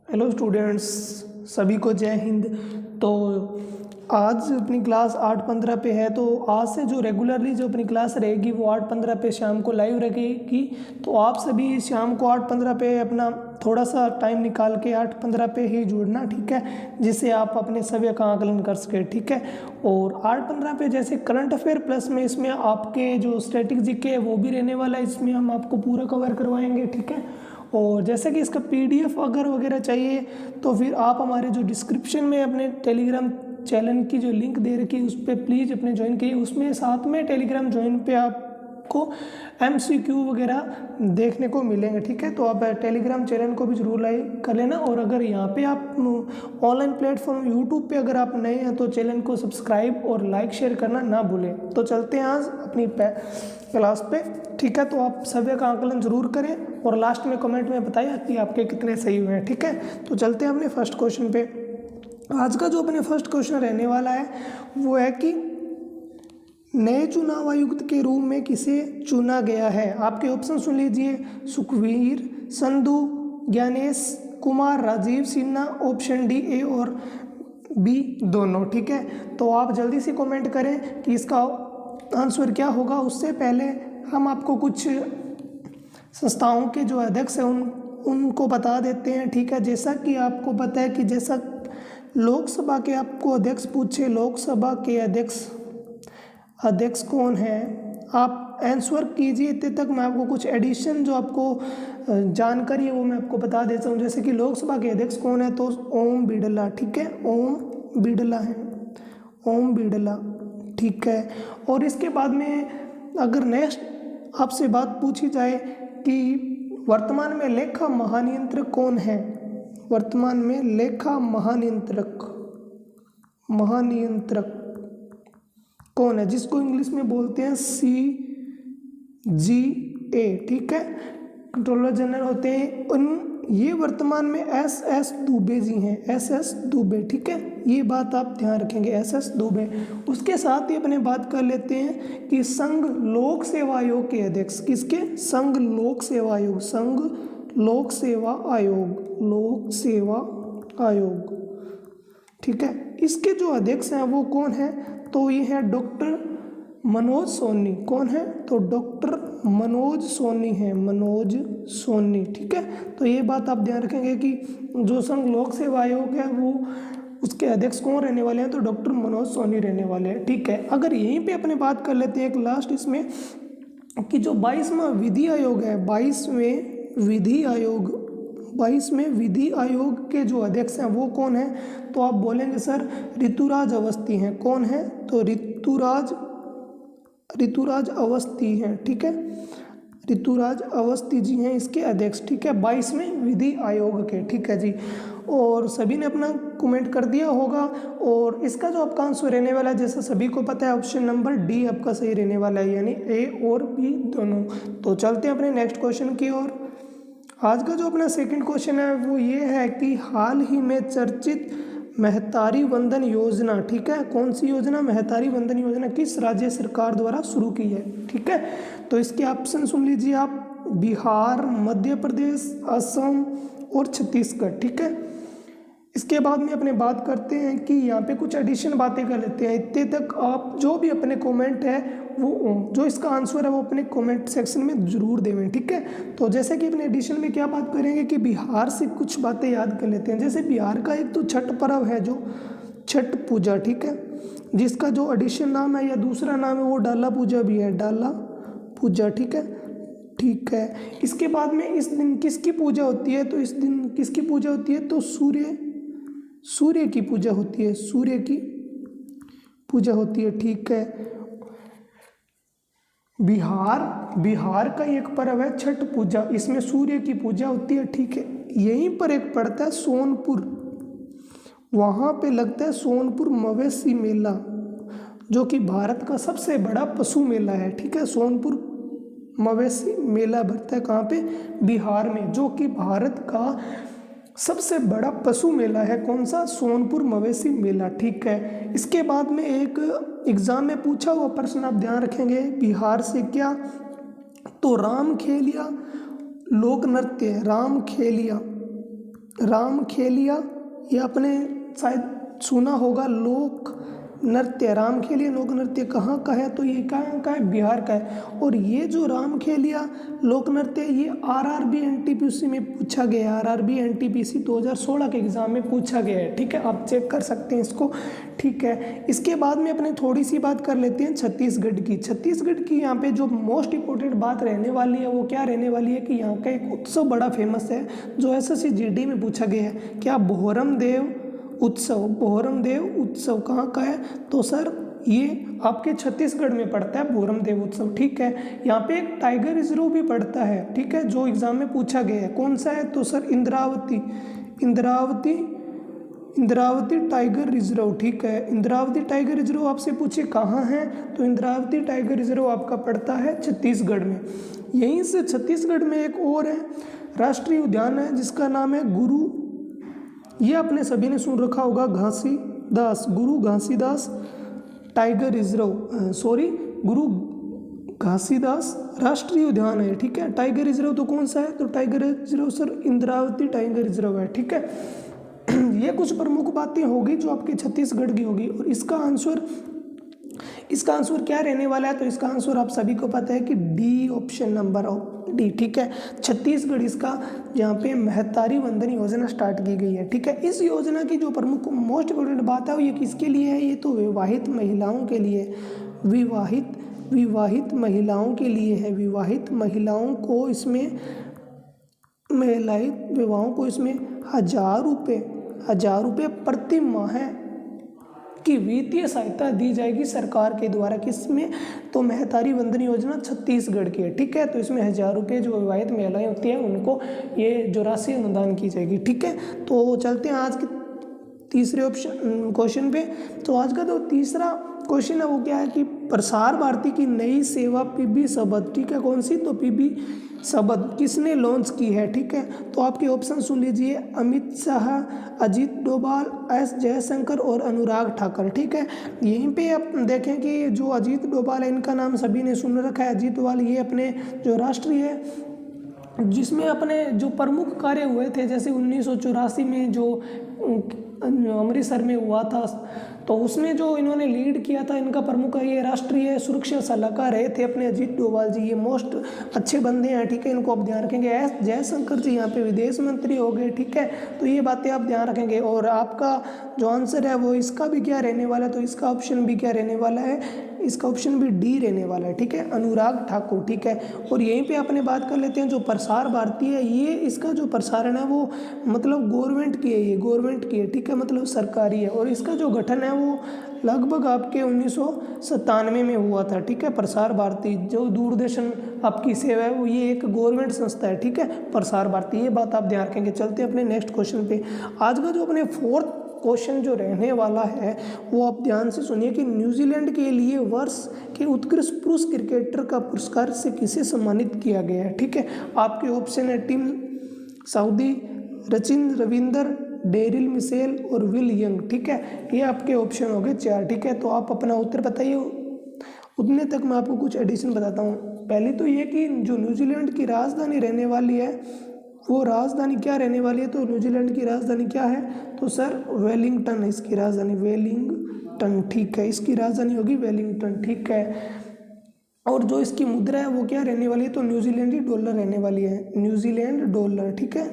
Hello students, सभी को जय हिंद। तो आज अपनी क्लास 8:15 पे है। तो आज से जो रेगुलरली जो अपनी क्लास रहेगी वो 8:15 पे शाम को लाइव रहेगी। तो आप सभी शाम को 8:15 पे अपना थोड़ा सा टाइम निकाल के 8:15 पे ही जुड़ना, ठीक है, जिससे आप अपने सभी का आकलन कर सकें, ठीक है। और 8:15 पे जैसे करंट अफेयर प्लस में इसमें आपके जो स्टैटिक जीके है वो भी रहने वाला है, इसमें हम आपको पूरा कवर करवाएंगे, ठीक है। और जैसे कि इसका पीडीएफ अगर वगैरह चाहिए तो फिर आप हमारे जो डिस्क्रिप्शन में अपने टेलीग्राम चैनल की जो लिंक दे रखी है उस पर प्लीज़ अपने ज्वाइन कीजिए। उसमें साथ में टेलीग्राम ज्वाइन पे आपको एमसीक्यू वगैरह देखने को मिलेंगे, ठीक है। तो आप टेलीग्राम चैनल को भी जरूर लाइक कर लेना। और अगर यहाँ पे आप ऑनलाइन प्लेटफॉर्म यूट्यूब पे अगर आप नए हैं तो चैनल को सब्सक्राइब और लाइक शेयर करना ना भूलें। तो चलते हैं आज अपनी क्लास पे, ठीक है। तो आप सभी का आकलन जरूर करें और लास्ट में कमेंट में बताइए कि आपके कितने सही हुए हैं, ठीक है। तो चलते हैं अपने फर्स्ट क्वेश्चन पे। आज का जो अपने फर्स्ट क्वेश्चन रहने वाला है वो है कि नए चुनाव आयुक्त के रूप में किसे चुना गया है। आपके ऑप्शन सुन लीजिए: Sukhbir, Sandhu, Gyanesh Kumar, Rajiv Sinha. Option D A और बी दोनों, ठीक है। तो आप जल्दी से कमेंट करें कि इसका आंसर क्या होगा। उससे पहले हम आपको कुछ संस्थाओं के जो अध्यक्ष हैं उनको बता देते हैं, ठीक है। जैसा कि आपको पता है कि जैसा लोकसभा के आपको अध्यक्ष पूछे, लोकसभा के अध्यक्ष कौन है, आप आंसर कीजिए। इतने तक मैं आपको कुछ एडिशन जो आपको जानकारी है वो मैं आपको बता देता हूँ। जैसे कि लोकसभा के अध्यक्ष कौन है तो ओम बिड़ला, ठीक है, ओम बिड़ला है, ओम बिड़ला, ठीक है। और इसके बाद में अगर नेक्स्ट आपसे बात पूछी जाए कि वर्तमान में लेखा महानियंत्रक कौन है, वर्तमान में लेखा महानियंत्रक कौन है, जिसको इंग्लिश में बोलते हैं CGA, ठीक है, कंट्रोलर जनरल होते हैं ये वर्तमान में SS दुबे जी हैं, SS दुबे, ठीक है। ये बात आप ध्यान रखेंगे, SS दुबे। उसके साथ ही अपने बात कर लेते हैं कि संघ लोक सेवा आयोग के अध्यक्ष किसके, संघ लोक सेवा आयोग, संघ लोक सेवा आयोग, ठीक है। इसके जो अध्यक्ष हैं वो कौन है तो ये है डॉक्टर मनोज सोनी। कौन है तो डॉक्टर मनोज सोनी है, मनोज सोनी, ठीक है। तो ये बात आप ध्यान रखेंगे कि जो संघ लोक सेवा आयोग है वो उसके अध्यक्ष कौन रहने वाले हैं तो डॉक्टर मनोज सोनी रहने वाले हैं, ठीक है। अगर यहीं पे अपने बात कर लेते हैं एक लास्ट इसमें कि जो 22वां विधि आयोग है, 22वें विधि आयोग के जो अध्यक्ष हैं वो कौन है तो आप बोलेंगे सर ऋतुराज अवस्थी हैं। कौन है तो ऋतुराज अवस्थी हैं, ठीक है, ऋतुराज अवस्थी जी हैं इसके अध्यक्ष, ठीक है, 22वें विधि आयोग के, ठीक है जी। और सभी ने अपना कमेंट कर दिया होगा। और इसका जो आपका आंसर रहने वाला है जैसा सभी को पता है ऑप्शन नंबर डी आपका सही रहने वाला है, यानी ए और बी दोनों। तो चलते हैं अपने नेक्स्ट क्वेश्चन की ओर। आज का जो अपना सेकंड क्वेश्चन है वो ये है कि हाल ही में चर्चित महतारी वंदन योजना, ठीक है, कौन सी योजना, महतारी वंदन योजना किस राज्य सरकार द्वारा शुरू की है, ठीक है। तो इसके ऑप्शन सुन लीजिए आप: बिहार, मध्य प्रदेश, असम और छत्तीसगढ़, ठीक है। इसके बाद में अपने बात करते हैं कि यहाँ पे कुछ एडिशन बातें कर लेते हैं। इतने तक आप जो भी अपने कमेंट है वो जो इसका आंसर है वो अपने कमेंट सेक्शन में जरूर देवें, ठीक है। तो जैसे कि अपने एडिशन में क्या बात करेंगे कि बिहार से कुछ बातें याद कर लेते हैं। जैसे बिहार का एक तो छठ पर्व है जो छठ पूजा, ठीक है, जिसका जो एडिशन नाम है या दूसरा नाम है वो डाला पूजा भी है, डाला पूजा, ठीक है, ठीक है। इसके बाद में इस दिन किसकी पूजा होती है तो इस दिन किसकी पूजा होती है तो सूर्य की पूजा होती है, सूर्य की पूजा होती है, ठीक है। बिहार का एक पर्व है छठ पूजा, इसमें सूर्य की पूजा होती है, ठीक है। यहीं पर एक पड़ता है सोनपुर, वहाँ पे लगता है सोनपुर मवेशी मेला जो कि भारत का सबसे बड़ा पशु मेला है, ठीक है। सोनपुर मवेशी मेला भरता है कहाँ पे, बिहार में, जो कि भारत का सबसे बड़ा पशु मेला है। कौन सा, सोनपुर मवेशी मेला, ठीक है। इसके बाद में एक एग्जाम में पूछा हुआ प्रश्न आप ध्यान रखेंगे, बिहार से क्या तो रामखेलिया लोक नृत्य, रामखेलिया रामखेलिया, ये आपने शायद सुना होगा, लोक नृत्य। रामखेलिया लोक नृत्य कहाँ का है? तो ये कहाँ का है? बिहार का है। और ये जो रामखेलिया लोक नृत्य ये आरआरबी एनटीपीसी में पूछा गया है, आरआरबी एनटीपीसी 2016 के एग्जाम में पूछा गया है। ठीक है, आप चेक कर सकते हैं इसको। ठीक है, इसके बाद में अपने थोड़ी सी बात कर लेते हैं छत्तीसगढ़ की। छत्तीसगढ़ की यहाँ पे जो मोस्ट इम्पोर्टेंट बात रहने वाली है वो क्या रहने वाली है कि यहाँ का एक उत्सव बड़ा फेमस है जो एसएससी जीडी में पूछा गया है। क्या? बोहरम देव उत्सव। बोहरम देव उत्सव कहाँ का है? तो सर ये आपके छत्तीसगढ़ में पड़ता है बोहरम देव उत्सव। ठीक है, यहाँ पे एक टाइगर रिजर्व भी पड़ता है। ठीक है, जो एग्जाम में पूछा गया है। कौन सा है? तो sir Indravati, Indravati, Indravati tiger reserve. ठीक है, इंद्रावती टाइगर रिजर्व आपसे पूछे कहाँ है? तो इंद्रावती टाइगर रिजर्व आपका पड़ता है छत्तीसगढ़ में। यहीं से छत्तीसगढ़ में एक और है राष्ट्रीय उद्यान है जिसका नाम है गुरु, ये आपने सभी ने सुन रखा होगा, घासीदास, गुरु घासीदास टाइगर रिजर्व, गुरु घासीदास राष्ट्रीय उद्यान है। ठीक है, टाइगर रिजर्व तो कौन सा है? तो tiger reserve sir Indravati tiger reserve है। ठीक है, ये कुछ प्रमुख बातें होगी जो आपके छत्तीसगढ़ की होगी। और इसका आंसर क्या रहने वाला है? तो इसका आंसर आप सभी को पता है कि डी, ऑप्शन नंबर डी। ठीक है, छत्तीसगढ़ इसका यहाँ पे महतारी वंदन योजना स्टार्ट की गई है। ठीक है, इस योजना की जो प्रमुख मोस्ट इम्पोर्टेंट बात है वो ये किसके लिए है? ये तो विवाहित महिलाओं के लिए, विवाहित महिलाओं के लिए है। विवाहित महिलाओं को इसमें, महिलाएं विवाहों को इसमें 1,000 रुपये प्रति माह की वित्तीय सहायता दी जाएगी सरकार के द्वारा। किसमें? तो महतारी वंदन योजना छत्तीसगढ़ की है। ठीक है, तो इसमें 1,000 रुपये जो विवाहित महिलाएं होती हैं उनको ये जो राशि अनुदान की जाएगी। ठीक है, तो चलते हैं आज के तीसरे क्वेश्चन पे। तो आज का जो तीसरा क्वेश्चन है वो क्या है कि प्रसार भारती की नई सेवा पीबी शबद। ठीक है, कौन सी? तो पीबी शबद किसने लॉन्च की है? ठीक है, तो आपके ऑप्शन सुन लीजिए, अमित शाह, अजीत डोभाल, एस जयशंकर और अनुराग ठाकुर। ठीक है, यहीं पे आप देखें कि जो अजीत डोभाल है इनका नाम सभी ने सुन रखा है। अजीत डोभाल ये अपने जो राष्ट्रीय जिसमें अपने जो प्रमुख कार्य हुए थे, जैसे 1984 में जो अमृतसर में हुआ था, तो उसमें जो इन्होंने लीड किया था, इनका प्रमुख ये राष्ट्रीय सुरक्षा सलाहकार रहे थे अपने अजीत डोभाल जी। ये मोस्ट अच्छे बंदे हैं। ठीक है, इनको आप ध्यान रखेंगे। एस जयशंकर जी यहाँ पे विदेश मंत्री हो गए। ठीक है, तो ये बातें आप ध्यान रखेंगे। और आपका जो आंसर है वो इसका भी क्या रहने वाला है? तो इसका ऑप्शन भी क्या रहने वाला है? इसका ऑप्शन भी डी रहने वाला है। ठीक है, अनुराग ठाकुर। ठीक है, और यहीं पे अपने बात कर लेते हैं जो प्रसार भारती है, ये इसका जो प्रसारण है वो मतलब गवर्नमेंट की है, ये गवर्नमेंट की है। ठीक है, मतलब सरकारी है। और इसका जो गठन है वो लगभग आपके 1997 में हुआ था। ठीक है, प्रसार भारती जो दूरदर्शन आपकी सेवा है वो ये एक गवर्नमेंट संस्था है। ठीक है, प्रसार भारती, ये बात आप ध्यान रखेंगे। चलते हैं अपने नेक्स्ट क्वेश्चन पे। आज का जो अपने फोर्थ क्वेश्चन जो रहने वाला है वो आप ध्यान से सुनिए कि न्यूजीलैंड के लिए वर्ष के उत्कृष्ट पुरुष क्रिकेटर का पुरस्कार से किसे सम्मानित किया गया है? ठीक है, आपके ऑप्शन है Tim Southee, Sachin Ravinder, Daryl Mitchell और विल यंग। ठीक है, ये आपके ऑप्शन हो गए 4। ठीक है, तो आप अपना उत्तर बताइए। उतने तक मैं आपको कुछ एडिशन बताता हूँ। पहले तो ये कि जो न्यूजीलैंड की राजधानी रहने वाली है वो राजधानी क्या रहने वाली है? तो न्यूजीलैंड की राजधानी क्या है? तो सर वेलिंगटन है इसकी राजधानी, वेलिंगटन। ठीक है, इसकी राजधानी होगी वेलिंगटन। ठीक है, और जो इसकी मुद्रा है वो क्या रहने वाली है? तो न्यूजीलैंडी डॉलर रहने वाली है, न्यूजीलैंड डॉलर। ठीक है,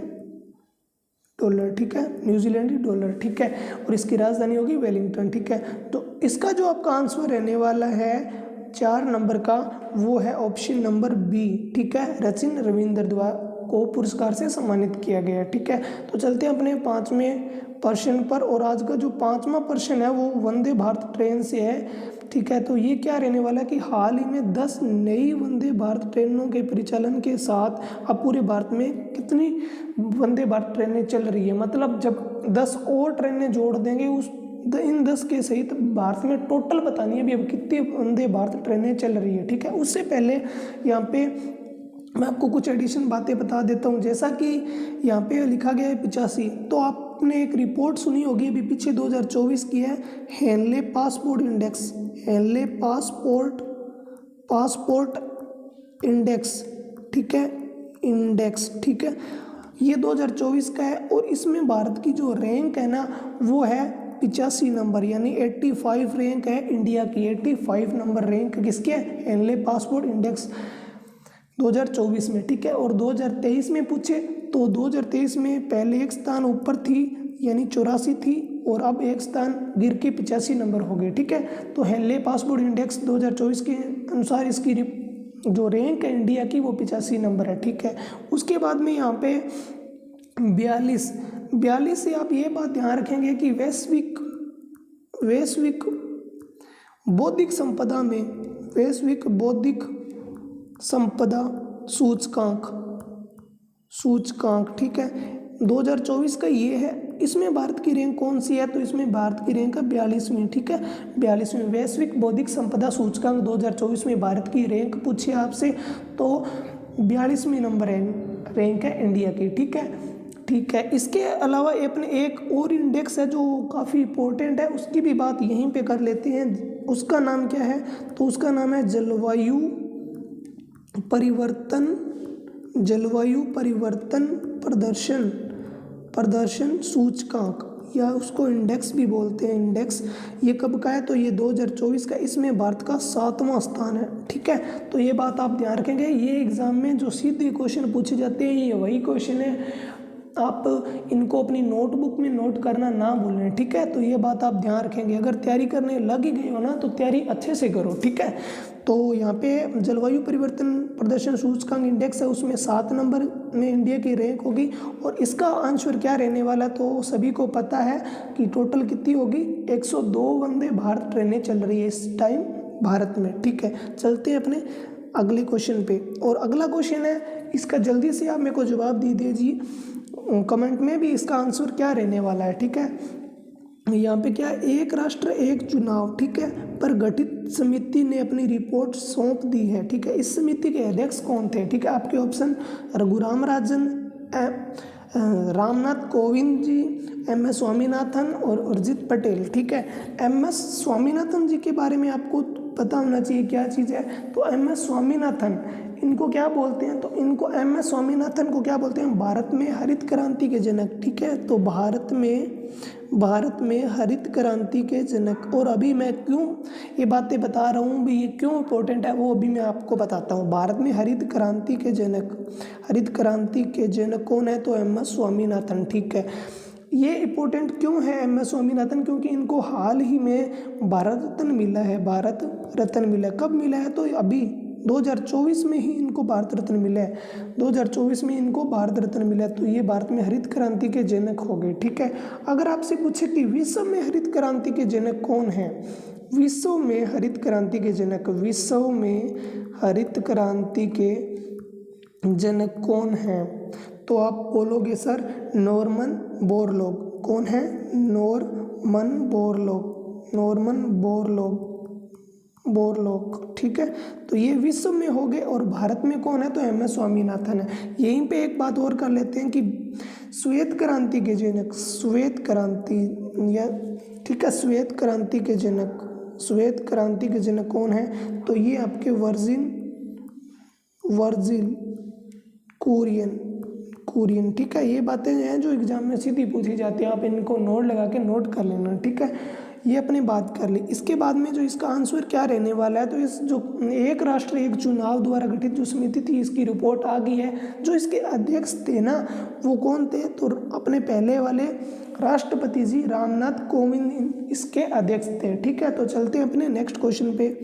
डॉलर। ठीक है, न्यूजीलैंडी डॉलर। ठीक है, और इसकी राजधानी होगी वेलिंगटन। ठीक है, तो इसका जो आपका आंसर रहने वाला है 4 नंबर का वो है ऑप्शन नंबर बी। ठीक है, सचिन रविंदर द्वारा को पुरस्कार से सम्मानित किया गया। ठीक है, तो चलते हैं अपने 5वें प्रश्न पर। और आज का जो 5वां प्रश्न है वो वंदे भारत ट्रेन से है। ठीक है, तो ये क्या रहने वाला है कि हाल ही में 10 नई वंदे भारत ट्रेनों के परिचालन के साथ अब पूरे भारत में कितनी वंदे भारत ट्रेनें चल रही है? मतलब जब 10 और ट्रेनें जोड़ देंगे उस इन 10 के सहित भारत में टोटल बतानी है अभी अब कितनी वंदे भारत ट्रेनें चल रही है। ठीक है, उससे पहले यहाँ पे मैं आपको कुछ एडिशन बातें बता देता हूँ। जैसा कि यहाँ पे लिखा गया है 85, तो आपने एक रिपोर्ट सुनी होगी अभी पीछे 2024 की है, Henley passport index, Henley passport index. ठीक है, इंडेक्स। ठीक है, ये 2024 का है और इसमें भारत की जो रैंक है ना वो है 85 नंबर, यानी 85 रैंक है इंडिया की। 85 नंबर रैंक किसके है? हेनले पासपोर्ट इंडेक्स 2024 में, ठीक है। और 2023 में पूछे तो 2023 में पहले एक स्थान ऊपर थी यानी 84 थी और अब एक स्थान गिर के 85 नंबर हो गए, ठीक है। तो हेनले पासपोर्ट इंडेक्स 2024 के अनुसार इसकी जो रैंक है इंडिया की वो 85 नंबर है, ठीक है। उसके बाद में यहाँ पे 42 से आप ये बात ध्यान रखेंगे कि वैश्विक बौद्धिक संपदा सूचकांक, ठीक है, 2024 का ये है। इसमें भारत की रैंक कौन सी है? तो इसमें भारत की रैंक है 42वीं, ठीक है, 42वीं वैश्विक बौद्धिक संपदा सूचकांक 2024 में भारत की रैंक पूछी आपसे तो 42वीं नंबर रैंक है इंडिया की, ठीक है। इसके अलावा अपने एक और इंडेक्स है जो काफ़ी इंपॉर्टेंट है, उसकी भी बात यहीं पे कर लेते हैं। उसका नाम क्या है? तो उसका नाम है जलवायु परिवर्तन प्रदर्शन सूचकांक, या उसको इंडेक्स भी बोलते हैं। इंडेक्स ये कब का है? तो ये 2024 का। इसमें भारत का 7वां स्थान है, ठीक है। तो ये बात आप ध्यान रखेंगे। ये एग्जाम में जो सीधे क्वेश्चन पूछे जाते हैं ये वही क्वेश्चन है, आप इनको अपनी नोटबुक में नोट करना ना भूलें, ठीक है। तो ये बात आप ध्यान रखेंगे। अगर तैयारी करने लग ही गए हो ना तो तैयारी अच्छे से करो, ठीक है। तो यहाँ पे जलवायु परिवर्तन प्रदर्शन सूचकांक इंडेक्स है, उसमें 7 नंबर में इंडिया की रैंक होगी। और इसका आंसर क्या रहने वाला, तो सभी को पता है कि टोटल कितनी होगी, 102 वंदे भारत ट्रेनें चल रही है इस टाइम भारत में, ठीक है। चलते हैं अपने अगले क्वेश्चन पे। और अगला क्वेश्चन है, इसका जल्दी से आप मेरे को जवाब दे दीजिए कमेंट में भी, इसका आंसर क्या रहने वाला है, ठीक है। यहाँ पे क्या, एक राष्ट्र एक चुनाव, ठीक है, पर गठित समिति ने अपनी रिपोर्ट सौंप दी है, ठीक है। इस समिति के अध्यक्ष कौन थे, ठीक है। आपके ऑप्शन रघुराम राजन, रामनाथ कोविंद जी, MS स्वामीनाथन और उर्जित पटेल, ठीक है। MS स्वामीनाथन जी के बारे में आपको पता होना चाहिए क्या चीज़ है। तो MS स्वामीनाथन, इनको क्या बोलते हैं, तो इनको MS स्वामीनाथन को क्या बोलते हैं, भारत में हरित क्रांति के जनक, ठीक है। तो भारत में हरित क्रांति के जनक। और अभी मैं क्यों ये बातें बता रहा हूँ भी, ये क्यों इम्पोर्टेंट है वो अभी मैं आपको बताता हूँ। भारत में हरित क्रांति के जनक कौन है, तो MS स्वामीनाथन, ठीक है। ये इम्पोर्टेंट क्यों है MS स्वामीनाथन, क्योंकि इनको हाल ही में भारत रत्न मिला है। कब मिला है, तो अभी 2024 में ही इनको भारत रत्न मिला है। 2024 में इनको भारत रत्न मिला है। तो ये भारत में हरित क्रांति के जनक हो गए, ठीक है। अगर आपसे पूछे कि विश्व में हरित क्रांति के जनक कौन है, विश्व में हरित क्रांति के जनक कौन है, तो आप बोलोगे सर नॉर्मन बोरलॉग। कौन है? नॉर्मन बोरलॉग, ठीक है। तो ये विश्व में हो गए। और भारत में कौन है, तो MS स्वामीनाथन है। यहीं पे एक बात और कर लेते हैं कि श्वेत क्रांति के जनक, ठीक है, श्वेत क्रांति के जनक कौन है, तो ये आपके वर्जिल कुरियन, ठीक है। ये बातें हैं जो एग्जाम में सीधी पूछी जाती है, आप इनको नोट लगा के नोट कर लेना, ठीक है। ये अपनी बात कर ली। इसके बाद में जो इसका आंसर क्या रहने वाला है, तो इस जो एक राष्ट्र एक चुनाव द्वारा गठित जो समिति थी, इसकी रिपोर्ट आ गई है। जो इसके अध्यक्ष थे ना वो कौन थे, तो अपने पहले वाले राष्ट्रपति जी रामनाथ कोविंद इसके अध्यक्ष थे, ठीक है। तो चलते हैं अपने नेक्स्ट क्वेश्चन पे।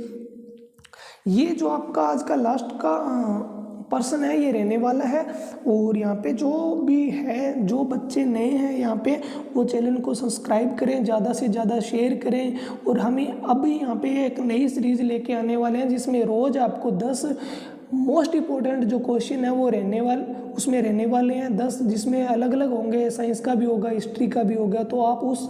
ये जो आपका आज का लास्ट का पर्सन है ये रहने वाला है। और यहाँ पे जो भी है, जो बच्चे नए हैं यहाँ पे, वो चैनल को सब्सक्राइब करें, ज़्यादा से ज़्यादा शेयर करें। और हमें अभी यहाँ पे एक नई सीरीज़ लेके आने वाले हैं जिसमें रोज़ आपको 10 मोस्ट इम्पोर्टेंट जो क्वेश्चन है वो उसमें रहने वाले हैं 10, जिसमें अलग अलग होंगे, साइंस का भी होगा, हिस्ट्री का भी होगा। तो आप उस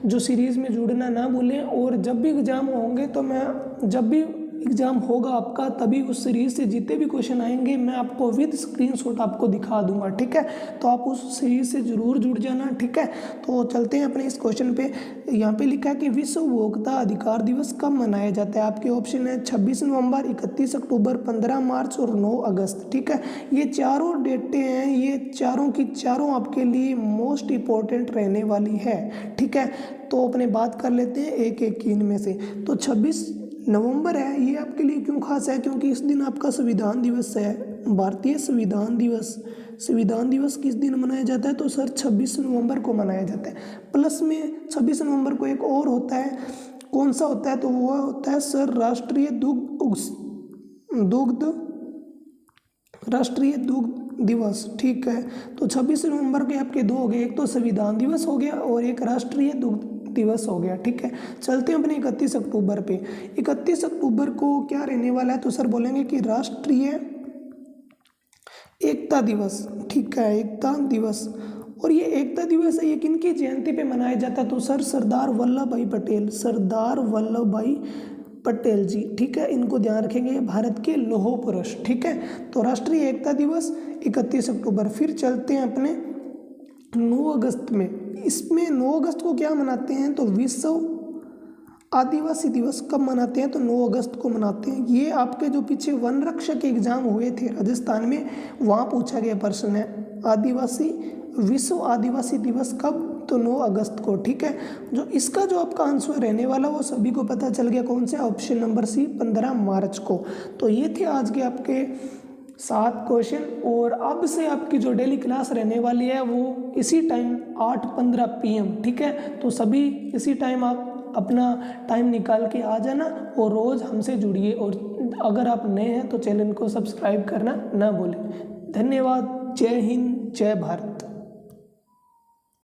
जो सीरीज़ में जुड़ना ना भूलें। और जब भी एग्ज़ाम होंगे तो मैं जब भी एग्ज़ाम होगा आपका तभी उस सीरीज़ से जितने भी क्वेश्चन आएंगे मैं आपको विद स्क्रीनशॉट आपको दिखा दूंगा, ठीक है। तो आप उस सीरीज़ से ज़रूर जुड़ जाना, ठीक है। तो चलते हैं अपने इस क्वेश्चन पे। यहाँ पे लिखा है कि विश्व उपभोक्ता अधिकार दिवस कब मनाया जाता है। आपके ऑप्शन है 26 नवंबर, 31 अक्टूबर, 15 मार्च और 9 अगस्त, ठीक है। ये चारों डेटें हैं, ये चारों की चारों आपके लिए मोस्ट इम्पोर्टेंट रहने वाली है, ठीक है। तो अपने बात कर लेते हैं एक एक की इनमें से। तो 26 नवंबर है, ये आपके लिए क्यों खास है, क्योंकि इस दिन आपका संविधान दिवस है, भारतीय संविधान दिवस। संविधान दिवस किस दिन मनाया जाता है, तो सर 26 नवंबर को मनाया जाता है। प्लस में 26 नवंबर को एक और होता है, कौन सा होता है, तो वो होता है सर राष्ट्रीय दुग्ध दिवस, ठीक है। तो 26 नवंबर के आपके दो हो गए, एक तो संविधान दिवस हो गया और एक राष्ट्रीय दुग्ध दिवस हो गया, ठीक है। चलते हैं अपने 31 अक्टूबर पे। 31 अक्टूबर को क्या रहने वाला है, तो सर बोलेंगे कि राष्ट्रीय एकता दिवस, ठीक है, एकता दिवस। और ये एकता दिवस है, ये किनकी जयंती पे मनाया जाता है, तो सर सरदार वल्लभ भाई पटेल, सरदार वल्लभ भाई पटेल जी, ठीक है। इनको ध्यान रखेंगे, भारत के लौह पुरुष, ठीक है। तो राष्ट्रीय एकता दिवस 31 अक्टूबर। फिर चलते हैं अपने 9 अगस्त में। इसमें 9 अगस्त को क्या मनाते हैं, तो विश्व आदिवासी दिवस कब मनाते हैं, तो 9 अगस्त को मनाते हैं। ये आपके जो पीछे वन रक्षक एग्जाम हुए थे राजस्थान में, वहाँ पूछा गया प्रश्न है। विश्व आदिवासी दिवस कब, तो 9 अगस्त को, ठीक है। जो इसका जो आपका आंसर रहने वाला वो सभी को पता चल गया, कौन से, ऑप्शन नंबर सी 15 मार्च को। तो ये थे आज के आपके 7 क्वेश्चन। और अब से आपकी जो डेली क्लास रहने वाली है वो इसी टाइम 8:15 PM, ठीक है। तो सभी इसी टाइम आप अपना टाइम निकाल के आ जाना और रोज़ हमसे जुड़िए। और अगर आप नए हैं तो चैनल को सब्सक्राइब करना ना भूलें। धन्यवाद। जय हिंद, जय भारत।